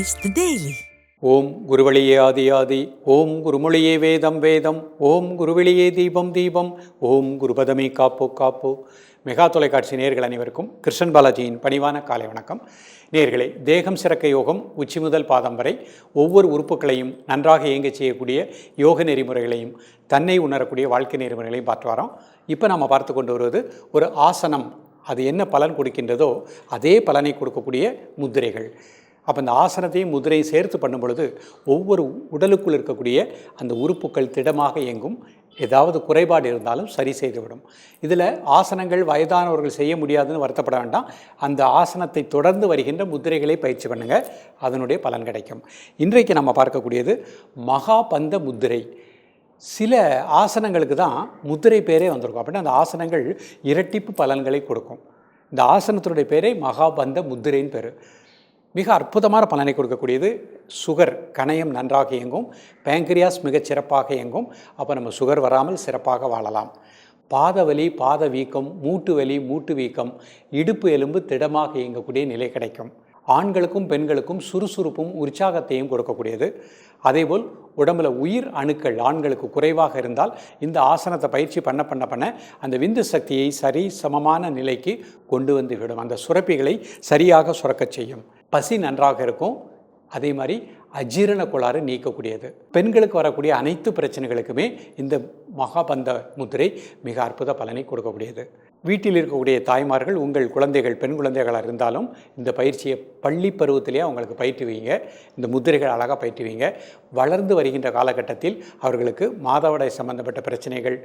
Taste the Daily. ஓம் குருவழியே ஆதி ஆதி, ஓம் குருமொழியே வேதம் வேதம், ஓம் குருவெளியே தீபம் தீபம், ஓம் குருபதமே காப்போ காப்போ. மெகா தொலைக்காட்சி நேயர்கள் அனைவருக்கும் கிருஷ்ணன் பாலாஜியின் பணிவான காலை வணக்கம். நேயர்களே, தேகம் சிறக்க யோகம் உச்சி முதல் பாதம் வரை ஒவ்வொரு உறுப்புகளையும் நன்றாக இயங்க செய்யக்கூடிய யோக நெறிமுறைகளையும் தன்னை உணரக்கூடிய வாழ்க்கை நெறிமுறைகளையும் பார்த்து வரோம். இப்போ நம்ம பார்த்து கொண்டு வருவது ஒரு ஆசனம். அது என்ன பலன் கொடுக்கின்றதோ அதே பலனை கொடுக்கக்கூடிய முத்திரைகள். அப்போ இந்த ஆசனத்தையும் முதிரையும் சேர்த்து பண்ணும் பொழுது ஒவ்வொரு உடலுக்குள் இருக்கக்கூடிய அந்த உறுப்புகள் திடமாக இயங்கும். ஏதாவது குறைபாடு இருந்தாலும் சரி செய்துவிடும். இதில் ஆசனங்கள் வயதானவர்கள் செய்ய முடியாதுன்னு வருத்தப்பட வேண்டாம். அந்த ஆசனத்தை தொடர்ந்து வருகின்ற முத்திரைகளை பயிற்சி பண்ணுங்கள், அதனுடைய பலன் கிடைக்கும். இன்றைக்கு நம்ம பார்க்கக்கூடியது மகாபந்த முத்திரை. சில ஆசனங்களுக்கு தான் முத்திரை பேரே வந்திருக்கும். அப்படின்னா அந்த ஆசனங்கள் இரட்டிப்பு பலன்களை கொடுக்கும். இந்த ஆசனத்தினுடைய பேரே மகாபந்த முத்திரைன்னு பேர். மிக அற்புதமான பலனை கொடுக்கக்கூடியது. சுகர் கணையம் நன்றாக இயங்கும், பேங்க்ரியாஸ் மிகச் சிறப்பாக இயங்கும். அப்போ நம்ம சுகர் வராமல் சிறப்பாக வாழலாம். பாதவலி, பாத வீக்கம், மூட்டு வலி, மூட்டு வீக்கம், இடுப்பு எலும்பு திடமாக இயங்கக்கூடிய நிலை கிடைக்கும். ஆண்களுக்கும் பெண்களுக்கும் சுறுசுறுப்பும் உற்சாகத்தையும் கொடுக்கக்கூடியது. அதேபோல் உடம்புல உயிர் அணுக்கள் ஆண்களுக்கு குறைவாக இருந்தால் இந்த ஆசனத்தை பயிற்சி பண்ண அந்த விந்து சக்தியை சரி சமமான நிலைக்கு கொண்டு வந்து விடும். அந்த சுரப்பிகளை சரியாக சுரக்கச் செய்யும். பசி நன்றாக இருக்கும். அதே மாதிரி அஜீரண கோளாறு நீக்கக்கூடியது. பெண்களுக்கு வரக்கூடிய அனைத்து பிரச்சனைகளுக்குமே இந்த மகாபந்த முத்திரை மிக அற்புத பலனை கொடுக்கக்கூடியது. வீட்டில் இருக்கக்கூடிய தாய்மார்கள் உங்கள் குழந்தைகள் பெண் குழந்தைகளாக இருந்தாலும் இந்த பயிற்சியை பள்ளி பருவத்திலேயே அவங்களுக்கு பயிற்றுவீங்க. இந்த முத்திரைகள் அழகாக பயிற்றுவீங்க. வளர்ந்து வருகின்ற காலகட்டத்தில் அவர்களுக்கு மாதவிடாய் சம்பந்தப்பட்ட பிரச்சனைகள்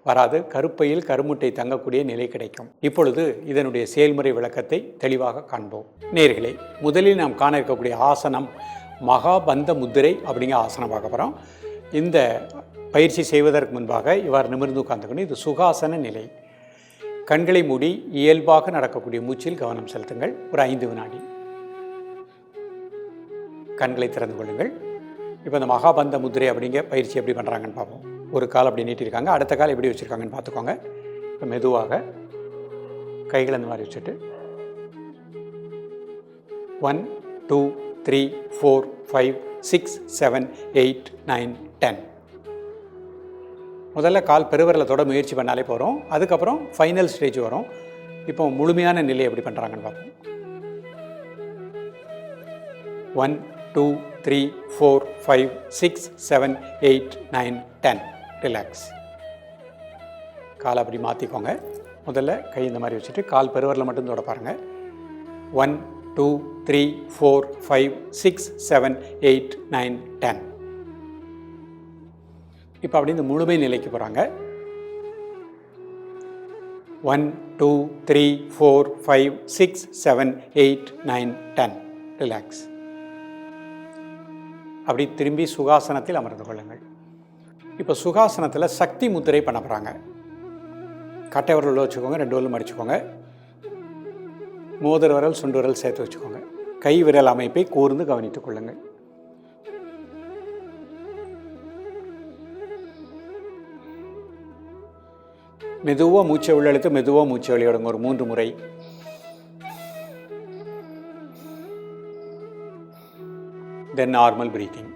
வராது. கருப்பையில் கருமுட்டை தங்கக்கூடிய நிலை கிடைக்கும். இப்பொழுது இதனுடைய செயல்முறை விளக்கத்தை தெளிவாக காண்போம். நேயர்களே, முதலில் நாம் காண இருக்கக்கூடிய ஆசனம் மகாபந்த முத்திரை அப்படிங்கிற ஆசனம் பார்க்க போகிறோம். இந்த பயிற்சி செய்வதற்கு முன்பாக இவ்வாறு நிமிர்ந்து உட்கார்ந்துக்கணும். இது சுகாசன நிலை. கண்களை மூடி இயல்பாக நடக்கக்கூடிய மூச்சில் கவனம் செலுத்துங்கள். ஒரு 5 வினாடி கண்களை திறந்து கொள்ளுங்கள். இப்போ இந்த மகாபந்த முத்திரை அப்படிங்கிற பயிற்சி எப்படி பண்ணுறாங்கன்னு பார்ப்போம். ஒரு கால் அப்படி நீட்டிருக்காங்க, அடுத்த கால் எப்படி வச்சுருக்காங்கன்னு பார்த்துக்கோங்க. இப்போ மெதுவாக கைகளை இந்த மாதிரி வச்சுட்டு 1 2 3 4 5 6 7 8 9 10. முதல்ல கால் பெருவிரலத்தோட முயற்சி பண்ணாலே போகிறோம். அதுக்கப்புறம் ஃபைனல் ஸ்டேஜ் வரும். இப்போ முழுமையான நிலை எப்படி பண்ணுறாங்கன்னு பார்ப்போம். 1 2 3 4 5 6 7 8 9 10. ரிலாக்ஸ். காலை அப்படி மாற்றிக்கோங்க. முதல்ல கை இந்த மாதிரி வச்சுட்டு கால் பெருவிரலை மட்டும் தொட பாருங்கள். 1 2 3 4 5 6 7 8 9 10. இப்போ அப்படி இந்த முழுமை நிலைக்கு போகிறாங்க. 1 2 3 4 5 6 7 8 9 10. ரிலாக்ஸ். அப்படி திரும்பி சுகாசனத்தில் அமர்ந்து கொள்ளுங்கள். இப்போ சுகாசனத்தில் சக்தி முத்திரை பண்ண போகிறாங்க. கட்டை விரல் வச்சுக்கோங்க, 2 விரலும் மடிச்சுக்கோங்க. மோதிர விரல் சுண்டு விரல் சேர்த்து வச்சுக்கோங்க. கை விரல் அமைப்பை கூர்ந்து கவனித்துக் கொள்ளுங்கள். மெதுவாக மூச்சை உள்ளெழுத்து மெதுவாக மூச்சை வெளியிடுங்க. ஒரு 3 முறை. தென் நார்மல் பிரீத்திங்.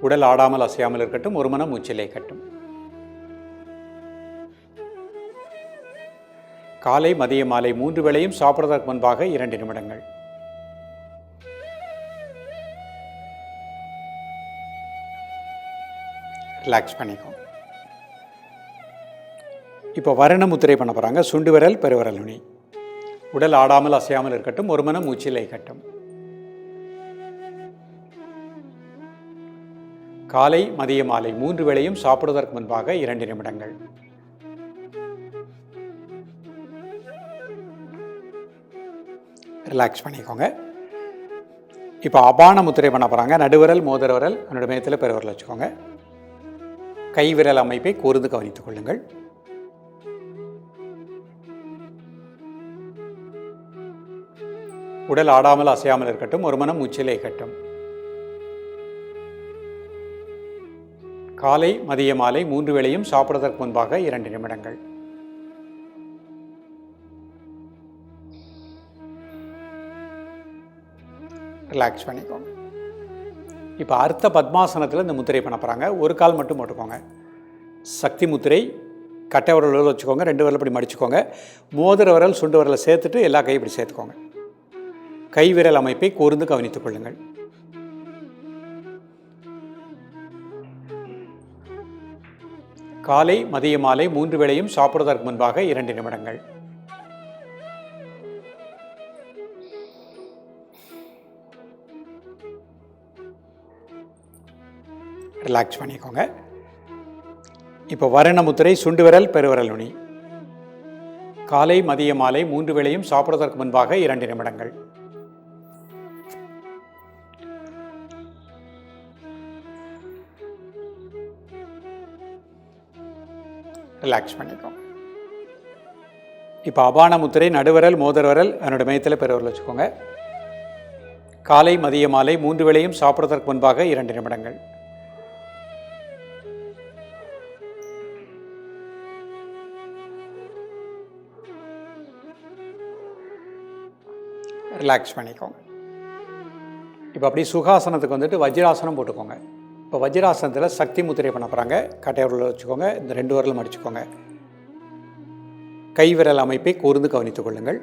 உடல் ஆடாமல் அசையாமல் இருக்கட்டும். ஒரு மனம் மூச்சிலே கட்டும். காலை மதிய மாலை 3 வேளையும் சாப்பிடுவதற்கு முன்பாக 2 நிமிடங்கள். ரிலாக்ஸ் பண்ணிக்கோ. இப்போ வர்ண முத்திரை பண்ண போகிறாங்க. சுண்டு விரல் பெருவிரல் நுனி. உடல் ஆடாமல் அசையாமல் இருக்கட்டும். ஒரு மனம் மூச்சிலை கட்டும். காலை மதிய மாலை 3 வேளையும் சாப்பிடுவதற்கு முன்பாக 2 நிமிடங்கள். ரிலாக்ஸ் பண்ணிக்கோங்க. இப்போ அபான முத்திரை பண்ண போகிறாங்க. நடுவிரல் மோதிர விரல் என்னோட மையத்தில் பெருவிரல் வச்சுக்கோங்க. கை விரல் அமைப்பை கூர்ந்து கவனித்துக் கொள்ளுங்கள். உடல் ஆடாமல் அசையாமல் இருக்கட்டும். ஒரு மனம் மூச்சிலே கட்டும். காலை மதிய மாலை 3 வேளையும் சாப்பிடுவதற்கு முன்பாக 2 நிமிடங்கள். ரிலாக்ஸ் பண்ணிக்கோங்க. இப்போ அர்த்த பத்மாசனத்தில் இந்த முத்திரை பண்ண போகிறாங்க. ஒரு கால் மட்டும் போட்டுக்கோங்க. சக்தி முத்திரை கட்டை விரல் வச்சுக்கோங்க, 2 விரல் இப்படி மடிச்சுக்கோங்க. மோதிர விரல் சுண்டு விரலை சேர்த்துட்டு எல்லா கையும் இப்படி சேர்த்துக்கோங்க. கை விரல் அமைப்பை கூர்ந்து கவனித்துக் கொள்ளுங்கள். காலை மதிய மாலை 3 வேளையும் சாப்பிடுவதற்கு முன்பாக 2 நிமிடங்கள். ரிலாக்ஸ் பண்ணிக்கோங்க. இப்போ வரண முத்திரை சுண்டு விரல் பெருவிரல் நுனி. காலை மதிய மாலை 3 வேளையும் சாப்பிடுவதற்கு முன்பாக 2 நிமிடங்கள். ரிலாக்ஸ் பண்ணிக்கோங்க. இப்போ அபான முத்திரை நடுவிரல் மோதிர விரல் என்னோட மையத்தில் பெருவிரல் வச்சுக்கோங்க. காலை மதிய மாலை 3 வேளையும் சாப்பிடுவதற்கு முன்பாக 2 நிமிடங்கள். ரிலாக்ஸ் பண்ணிக்கோங்க. இப்போ அப்படி சுகாசனத்துக்கு வந்துட்டு வஜ்ராசனம் போட்டுக்கோங்க. இப்போ வஜ்ராசனத்தில் சக்தி முத்திரை பண்ண போகிறாங்க. கட்டை விரல் வச்சுக்கோங்க, இந்த 2 விரலும் அடிச்சுக்கோங்க. கை விரல் அமைப்பை கூர்ந்து கவனித்துக் கொள்ளுங்கள்.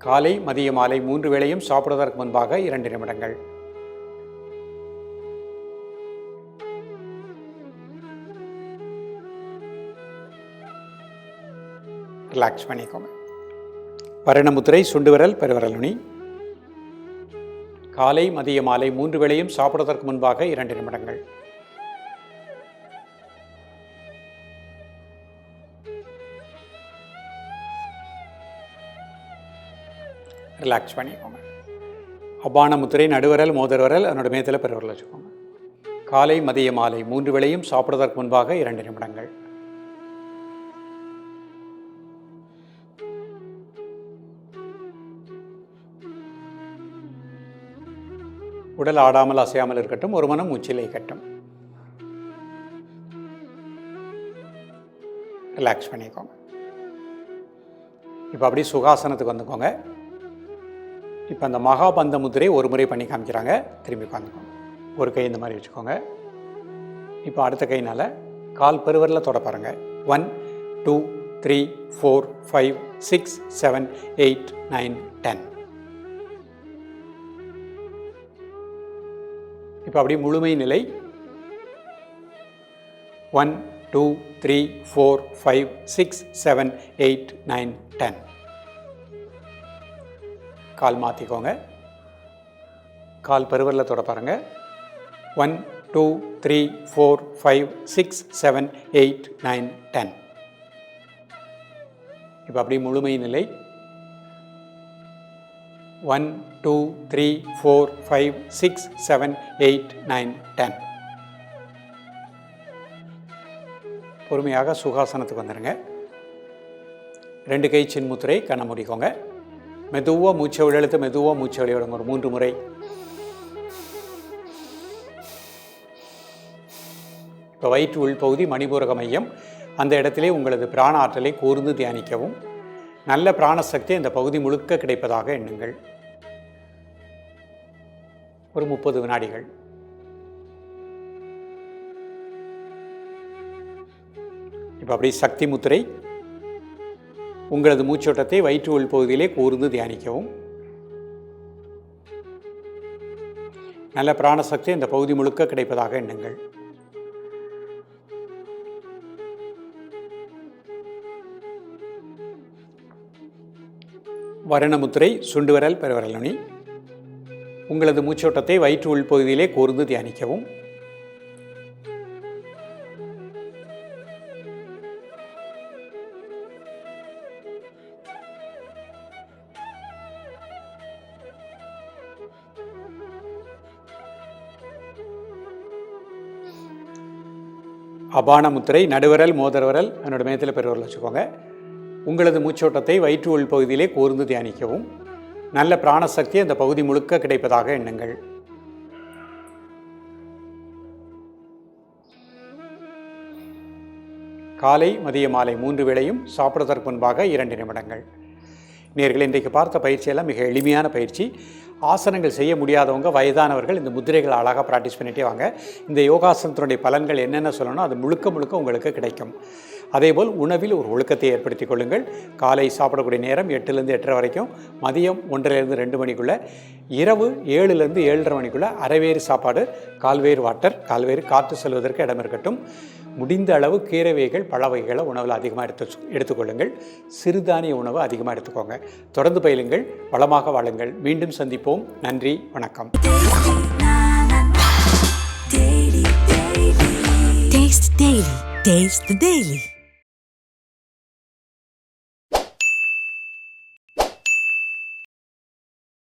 காலை மதிய மாலை 3 வேளையும் சாப்பிடுவதற்கு முன்பாக 2 நிமிடங்கள். ரிலாக்ஸ் பண்ணிக்கோங்க. வரணமுத்திரை சுண்டு விரல் பெருவிரல் நுனி. காலை மதிய மாலை 3 வேளையும் சாப்பிடுவதற்கு முன்பாக 2 நிமிடங்கள். ரிலாக்ஸ் பண்ணிக்கோங்க. அபான முத்திரை நடுவிரல் மோதிர விரல் என்னோட மேத்தில் பெருவிரல் வச்சுக்கோங்க. காலை மதிய மாலை 3 வேளையும் சாப்பிடுவதற்கு முன்பாக 2 நிமிடங்கள். உடல் ஆடாமல் அசையாமல் இருக்கட்டும். ஒரு மனம் மூச்சிலை கட்டும். ரிலாக்ஸ் பண்ணிக்கோங்க. இப்போ அப்படியே சுகாசனத்துக்கு வந்துக்கோங்க. இப்போ அந்த மகாபந்த முத்திரை ஒரு முறை பண்ணி காமிக்கிறாங்க. திரும்பி உட்காந்துக்கோங்க. ஒரு கை இந்த மாதிரி வச்சுக்கோங்க. இப்போ அடுத்த கையினால் கால் பெருவரில் தொட பாருங்க. 1 2 3 4 5 6 7 8 9 10. இப்போ அப்படி முழுமை நிலை. 1 2 3 4 5 6 7 8 9 10. கால் மாற்றிக்கோங்க. கால் பெருவரில் தொட பாருங்க. 1 2 3 4 5 6 7 8 9 10. இப்போ அப்படி முழுமை நிலை. 1 2 3 4 5 6 7 8 9 10. பொறுமையாக சுகாசனத்துக்கு வந்துடுங்க. 2 கை சின்முத்திரை கண்ணை மூடிக்கோங்க. மெதுவாக மூச்சை விழுத்து மெதுவாக மூச்சை வெளியிடுங்க. ஒரு 3 முறை. இப்போ வயிற்று உள்பகுதி மணிபூரக மையம். அந்த இடத்திலே உங்களது பிராண ஆற்றலை கூர்ந்து தியானிக்கவும். நல்ல பிராணசக்தி இந்த பகுதி முழுக்க கிடைப்பதாக எண்ணுங்கள். ஒரு 30 வினாடிகள். இப்போ அப்படி சக்தி முத்திரை. உங்களது மூச்சோட்டத்தை வயிற்று உள்பகுதியிலே கூர்ந்து தியானிக்கவும். நல்ல பிராணசக்தி இந்த பகுதி முழுக்க கிடைப்பதாக எண்ணுங்கள். வரணமுத்திரை சுண்டு விரல் பெருவிரல் நுனி. உங்களது மூச்சோட்டத்தை வயிற்று உள்பகுதியிலே கூர்ந்து தியானிக்கவும். அபான முத்திரை நடுவிரல் மோதிர விரல் என்னோட மேத்தில் பெருவிரல் வச்சுக்கோங்க. உங்களது மூச்சோட்டத்தை வயிற்று உள்பகுதியிலே கூர்ந்து தியானிக்கவும். நல்ல பிராணசக்தி அந்த பகுதி முழுக்க கிடைப்பதாக எண்ணுங்கள். காலை மதிய மாலை 3 வேளையும் சாப்பிடுவதற்கு முன்பாக 2 நிமிடங்கள். நேயர்களே, இன்றைக்கு பார்த்த பயிற்சியெல்லாம் மிக எளிமையான பயிற்சி. ஆசனங்கள் செய்ய முடியாதவங்க, வயதானவர்கள் இந்த முதிரைகளை அழகாக ப்ராக்டிஸ் பண்ணிகிட்டே வாங்க. இந்த யோகாசனத்தினுடைய பலன்கள் என்னென்ன சொல்லணும் அது முழுக்க உங்களுக்கு கிடைக்கும். அதேபோல் உணவில் ஒரு ஒழுக்கத்தை ஏற்படுத்தி கொள்ளுங்கள். காலை சாப்பிடக்கூடிய நேரம் 8லேருந்து 8:30 வரைக்கும், மதியம் 1:30லேருந்து 2 மணிக்குள்ளே, இரவு 7லேருந்து 7:30 மணிக்குள்ளே அரைவேறு சாப்பாடு, கால்வேறு வாட்டர், கால்வேறு காற்று செல்வதற்கு இடம் இருக்கட்டும். முடிந்த அளவு கீரை வகைகள், பழ வகைகளை உணவில் அதிகமாக எடுத்துக்கொள்ளுங்கள். சிறுதானிய உணவு அதிகமாக எடுத்துக்கோங்க. தொடர்ந்து பயிலுங்கள், வளமாக வாழுங்கள். மீண்டும் சந்திப்போம். நன்றி, வணக்கம். Taste the Daily.